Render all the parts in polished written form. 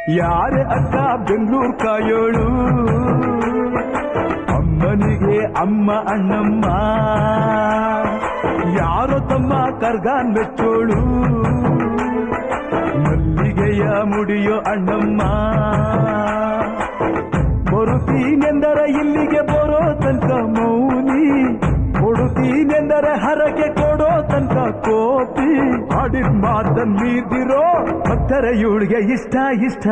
ಯಾರೇ ಅಕ್ಕ ಬೆಂಗಳೂರು ಕಾಯೋಳು ಅಮ್ಮನಿಗೆ ಅಮ್ಮ ಅಣ್ಣಮ್ಮ ಯಾರೋ ತಮ್ಮ ಕರ್ಗಾನ್ ಮೆಚ್ಚೋಳು ಮಲ್ಲಿಗೆಯ ಮುಡಿಯೋ ಅಣ್ಣಮ್ಮ ಬರುತ್ತೀನೆಂದರೆ ಇಲ್ಲಿಗೆ ಬರೋ ತನಕ ಮೌನಿ ಕೊಡುತ್ತೀನೆಂದರೆ ಹರಕೆ ಕೊಡೋ ತನಕ ಕೋಪಿ ಆಡಿದ ಮಾತನ್ ಮೀದಿರೋ ಭಕ್ತರ ಇವಳಿಗೆ ಇಷ್ಟ ಇಷ್ಟ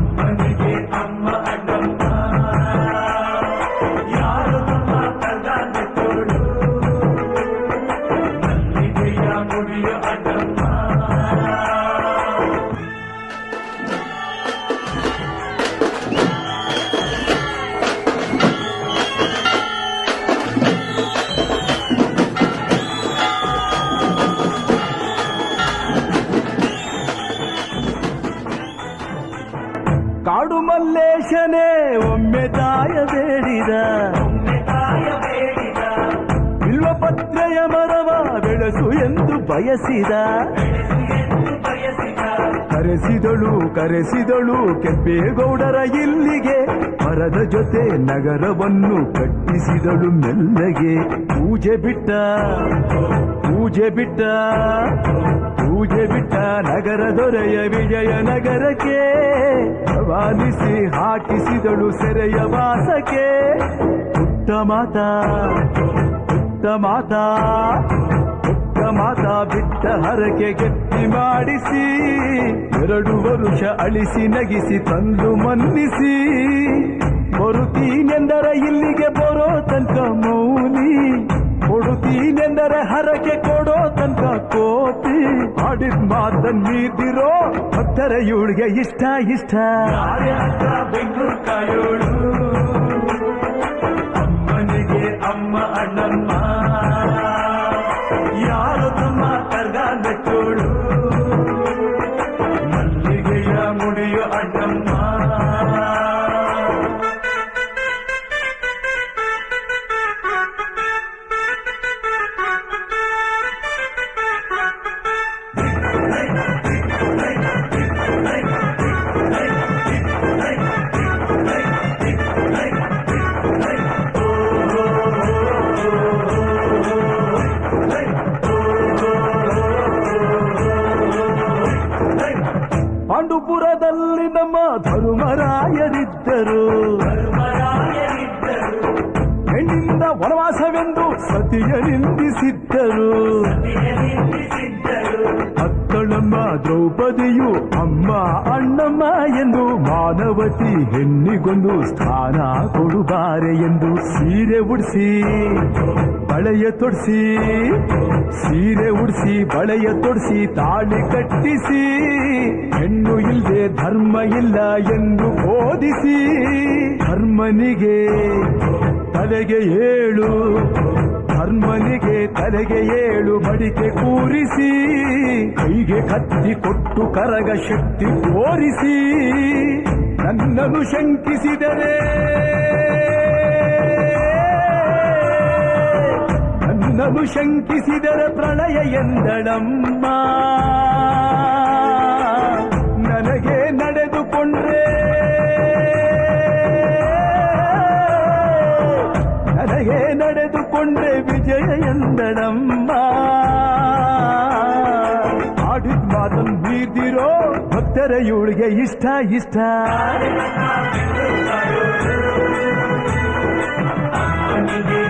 ಅಮ್ಮನಿಗೆ ಅಮ್ಮ ಅಣ್ಣಮ್ಮ ಯಾರು ತಮ್ಮ ಕರ್ಗಾನ್ ಮೆಚ್ಚೋಳು ಮಲ್ಲಿಗೆಯ ಮುಡಿಯೋ ಅಣ್ಣಮ್ಮ ಕಾಡು ಮಲ್ಲೇಶನೇ ಒಮ್ಮೆ ತಾಯ ಬೇಡಿದ ಬಿಲ್ವಪತ್ರೆಯ ಮರವ ಬೆಳೆಸು ಎಂದು ಬಯಸಿದ ಕರೆಸಿದಳು ಕೆಂಪೇಗೌಡರ ಇಲ್ಲಿಗೆ ಮರದ ಜೊತೆ ನಗರವನ್ನು ಕಟ್ಟಿಸಿದಳು ಮೆಲ್ಲಗೆ ಪೂಜೆ ಬಿಟ್ಟ ನಗರ ದೊರೆಯ ವಿಜಯನಗರಕ್ಕೆ ರವಾನಿಸಿ ಹಾಕಿಸಿದಳು ಸೆರೆಯ ವಾಸಕ್ಕೆ ಪುಟ್ಟ ಮಾತಾ ಬಿಟ್ಟ ಹರಕೆ ಗಟ್ಟಿ ಮಾಡಿಸಿ 2 ವರುಷ ಅಳಿಸಿ ನಗಿಸಿ ತಂದು ಮನ್ನಿಸಿ ಬರುತ್ತೀನೆಂದರೆ ಇಲ್ಲಿಗೆ ಬರೋ ತನಕ ಮೌನಿ ಕೊಡುತ್ತೀನೆಂದರೆ ಹರಕೆ ಕೊಡೋ ತನಕ ಕೋಪಿ ಆಡಿದ ಮಾತನ್ ಮೀದಿರೋ ಭಕ್ತರ ಇವಳಿಗೆ ಇಷ್ಟ ಬೆಂಗಳೂರು ಕಾಯೋಳು ಅಮ್ಮನಿಗೆ ಅಮ್ಮ ಅಣ್ಣಮ್ಮ ಯಾರು ತಮ್ಮ ಕರ್ಗಾನ್ ಮೆಚ್ಚೋಳು ಮಲ್ಲಿಗೆಯ ಮುಡಿಯೋ ಅಣ್ಣಮ್ಮ ಪಾಂಡುಪುರದಲ್ಲಿ ನಮ್ಮ ಧರ್ಮರಾಯರಿದ್ದರು ಹೆಣ್ಣಿಂದ ವನವಾಸವೆಂದು ಸತಿಯ ನಿಂದಿಸಿದ್ದರು ಅಕ್ಕಳಮ್ಮ ದ್ರೌಪದಿಯು ಅಮ್ಮ ಅಣ್ಣಮ್ಮ ಎಂದು ಮಾನವತಿ ಹೆಣ್ಣಿಗೊಂದು ಸ್ಥಾನ ಕೊಡುಬಾರೆ ಎಂದು ಸೀರೆ ಉಡಿಸಿ ಬಳೆಯ ತೊಡಿಸಿ ತಾಳಿ ಕಟ್ಟಿಸಿ ಹೆಣ್ಣು ಇಲ್ಲದೆ ಧರ್ಮ ಇಲ್ಲ ಎಂದು ಬೋಧಿಸಿ ಧರ್ಮನಿಗೆ ತಲೆಗೆ ಏಳು ಬಡಿಕೆ ಕೂರಿಸಿ ಕೈಗೆ ಕತ್ತಿ ಕೊಟ್ಟು ಕರಗ ಶಕ್ತಿ ತೋರಿಸಿ ನನ್ನನ್ನು ಶಂಕಿಸಿದರೆ ಪ್ರಳಯ ಎಂದಳಮ್ಮ ನನಗೆ ನಡೆದುಕೊಂಡ್ರೆ ವಿಜಯ ಎಂದಳಮ್ಮ ಆಡಿದ ಮಾತನ್ನು ಮೀರಿದಿರೋ ಭಕ್ತರ ಇವಳಿಗೆ ಇಷ್ಟ ಅಮ್ಮನಿಗೆ